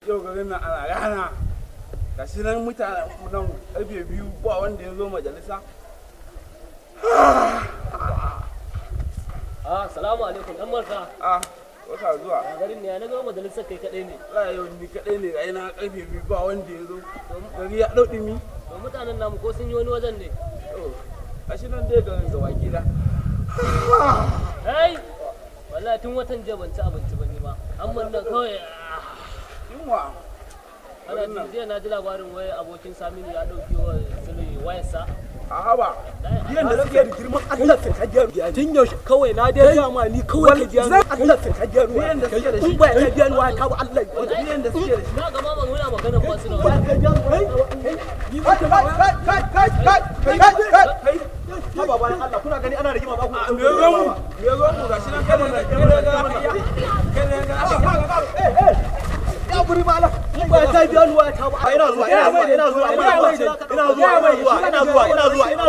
yau garin nan ana rana ga shi nan mutane nan karfe 2 ba wanda ya zo majalisa. Salamu alaikum dan Marka. Wata zuwa. Garin ne na ga majalisar kai kadai ne. Yau ni kadai ne ai na karfe 2 ba wanda ya zo. Gari ya dau dimi. To mutanen namu ko sun yi wani wajen ne? Gashi nan dai garin gaba gida. Hey! Wallahi tun watan jiya ban ci abinci ba ni ma. Amma nan kawai yunwa. Ana jiya na ji labarin wai abokin Saminu ya dauki wa Sule wayarsa. Haba. Biyan da suke da girman Allah sun kajiya biya. Tun yaushe kawai na dai ga ma ni kawai ka biya. Allah sun kajiya ruwa. Biyan da suke da shi. Kun ba ka biya ruwa ka ba Allah. Biyan da suke da shi. Na ga mama muna magana ba su da wani. Ni ba kai. Haba bayan Allah kuna gani ana rigima ba ku. Me zo mu gashi nan kai ne ya guri ba Allah ba ta biya ruwa ta ba. Ina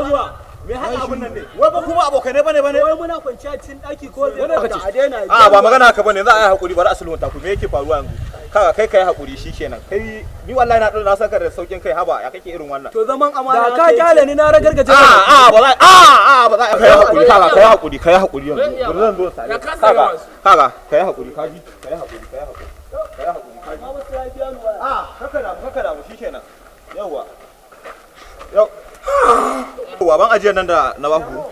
zuwa me haka abun nan ne wai ba kuma abokanai bane wai muna kwanciya cikin daki ko zai a daina ba magana haka bane za a yi hakuri bari asulun ta ku me yake faruwa yanzu kaga kai hakuri shikenan kai ni wallahi na saka da saukin kai haba ya kake irin wannan to zaman amana da ka kyale ni na ragargaje ba za kai hakuri kaga kai hakuri yanzu bari zan zo sai kaga kai hakuri kaji kai hakuri kaji haka da mu shikenan yawa ban ajiyar nan da na baku